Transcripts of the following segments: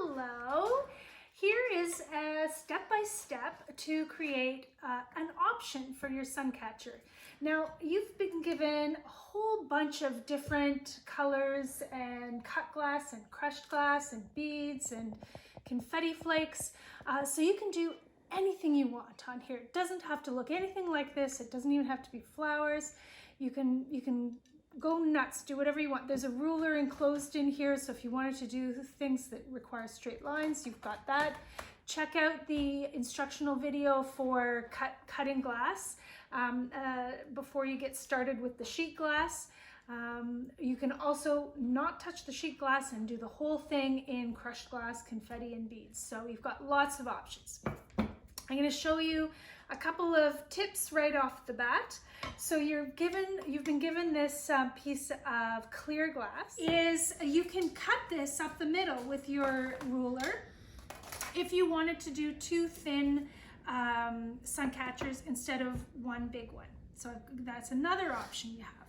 Hello! Here is a step-by-step to create an option for your sun catcher. Now, you've been given a whole bunch of different colors and cut glass and crushed glass and beads and confetti flakes. So you can do anything you want on here. It doesn't have to look anything like this. It doesn't even have to be flowers. You can go nuts, do whatever you want. There's a ruler enclosed in here, so if you wanted to do things that require straight lines, you've got that. Check out the instructional video for cutting glass before you get started with the sheet glass. You can also not touch the sheet glass and do the whole thing in crushed glass, confetti, and beads. So you've got lots of options. I'm going to show you a couple of tips right off the bat. So you've been given this piece of clear glass. You can cut this up the middle with your ruler if you wanted to do two thin sun catchers instead of one big one. So that's another option you have.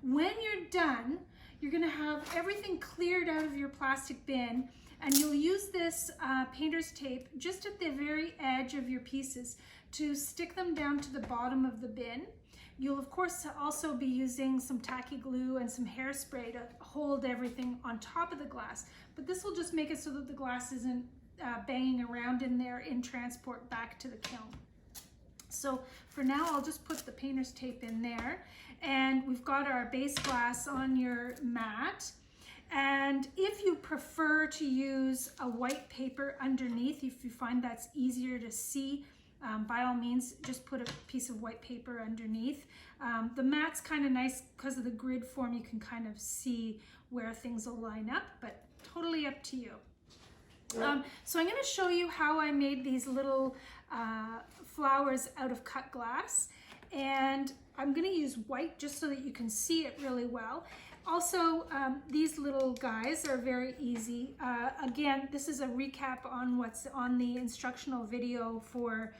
When you're done, you're going to have everything cleared out of your plastic bin, and you'll use this painter's tape just at the very edge of your pieces to stick them down to the bottom of the bin. You'll of course also be using some tacky glue and some hairspray to hold everything on top of the glass, but this will just make it so that the glass isn't banging around in there in transport back to the kiln. So for now, I'll just put the painter's tape in there, and we've got our base glass on your mat. And if you prefer to use a white paper underneath, if you find that's easier to see, by all means, just put a piece of white paper underneath. The mat's kind of nice because of the grid form. You can kind of see where things will line up, but totally up to you. So I'm going to show you how I made these little flowers out of cut glass. And I'm going to use white just so that you can see it really well. Also, these little guys are very easy. Again, this is a recap on what's on the instructional video for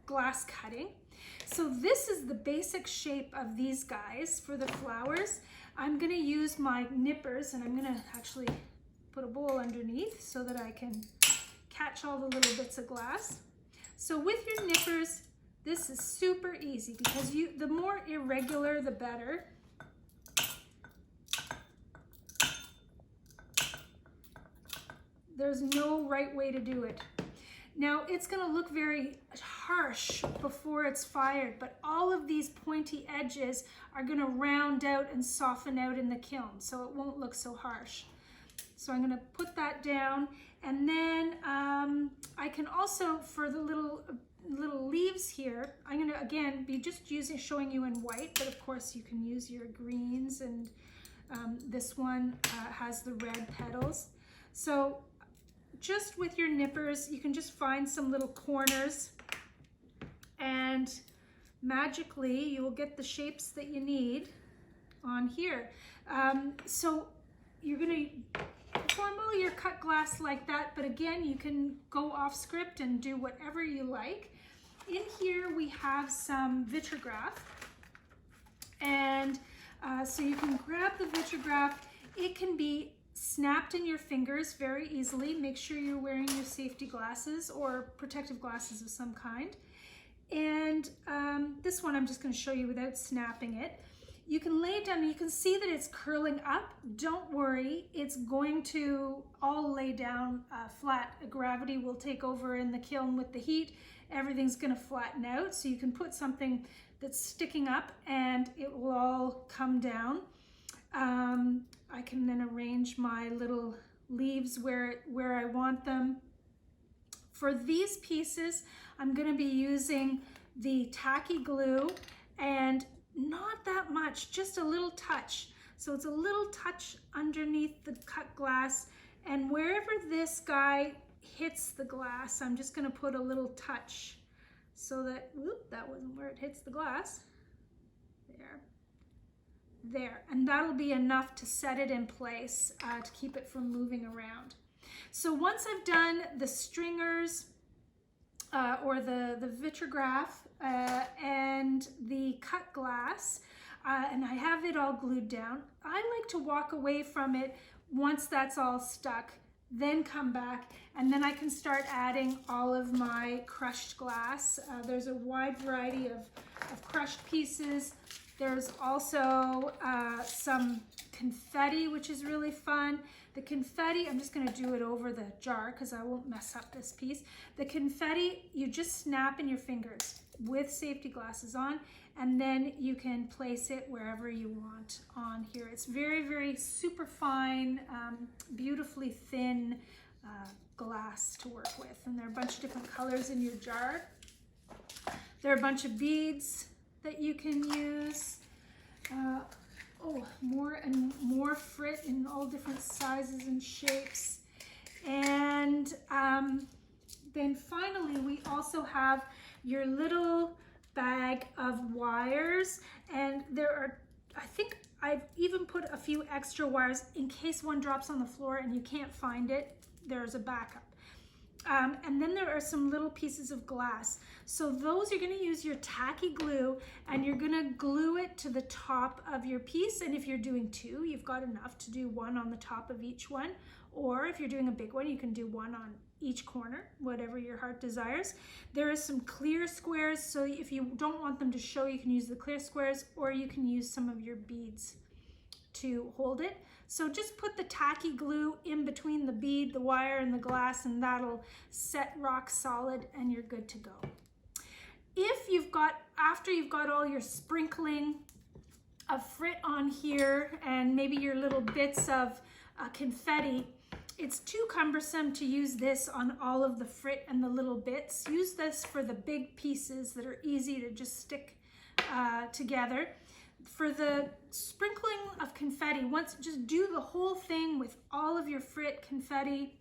glass cutting. So this is the basic shape of these guys for the flowers. I'm going to use my nippers, and I'm going to actually put a bowl underneath so that I can catch all the little bits of glass. So with your nippers, this is super easy because the more irregular, the better. There's no right way to do it. Now, it's going to look very harsh before it's fired, but all of these pointy edges are going to round out and soften out in the kiln, so it won't look so harsh. So I'm going to put that down, and then I can also, for the little leaves here, I'm going to again be just showing you in white, but of course you can use your greens, and this one has the red petals. So just with your nippers, you can just find some little corners, and magically you will get the shapes that you need on here. So you're going to formula your cut glass like that, but again, you can go off script and do whatever you like. In here we have some Vitrograph, and so you can grab the Vitrograph. It can be snapped in your fingers very easily. Make sure you're wearing your safety glasses or protective glasses of some kind. And this one I'm just going to show you without snapping it. You can lay it down, and you can see that it's curling up. Don't worry, it's going to all lay down flat. Gravity will take over in the kiln with the heat. Everything's going to flatten out, so you can put something that's sticking up and it will all come down. I can then arrange my little leaves where I want them. For these pieces, I'm going to be using the tacky glue, and not that much, just a little touch. So it's a little touch underneath the cut glass, and wherever this guy hits the glass, I'm just going to put a little touch so that, whoop, that wasn't where it hits the glass. There, and that'll be enough to set it in place to keep it from moving around. So once I've done the stringers or the Vitrograph and the cut glass, and I have it all glued down. I like to walk away from it once that's all stuck, then come back, and then I can start adding all of my crushed glass. There's a wide variety of crushed pieces. There's also some confetti, which is really fun. The confetti, I'm just gonna do it over the jar because I won't mess up this piece. The confetti, you just snap in your fingers with safety glasses on, and then you can place it wherever you want on here. It's very, very super fine, beautifully thin glass to work with. And there are a bunch of different colors in your jar. There are a bunch of beads that you can use. More and more frit in all different sizes and shapes. And then finally, we also have your little bag of wires, and there are, I think I've even put a few extra wires in case one drops on the floor and you can't find it. There's a backup. And then there are some little pieces of glass. So those, you're going to use your tacky glue, and you're going to glue it to the top of your piece. And if you're doing two, you've got enough to do one on the top of each one. Or if you're doing a big one, you can do one on each corner, whatever your heart desires. There are some clear squares, so if you don't want them to show, you can use the clear squares, or you can use some of your beads to hold it. So just put the tacky glue in between the bead, the wire, and the glass, and that'll set rock solid, and you're good to go. If you've got, after you've got all your sprinkling of frit on here, and maybe your little bits of confetti, it's too cumbersome to use this on all of the frit and the little bits. Use this for the big pieces that are easy to just stick together. For the sprinkling of confetti, just do the whole thing with all of your frit confetti,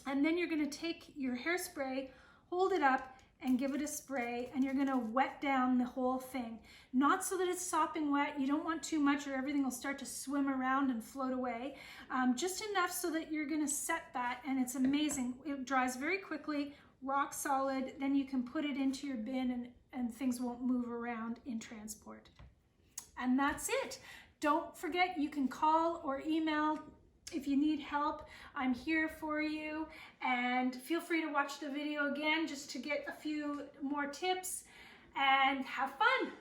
and then you're going to take your hairspray, hold it up, and give it a spray, and you're going to wet down the whole thing. Not so that it's sopping wet. You don't want too much or everything will start to swim around and float away. Just enough so that you're going to set that, and it's amazing. It dries very quickly, rock solid. Then you can put it into your bin, and things won't move around in transport. And that's it. Don't forget, you can call or email if you need help. I'm here for you, and feel free to watch the video again just to get a few more tips, and have fun.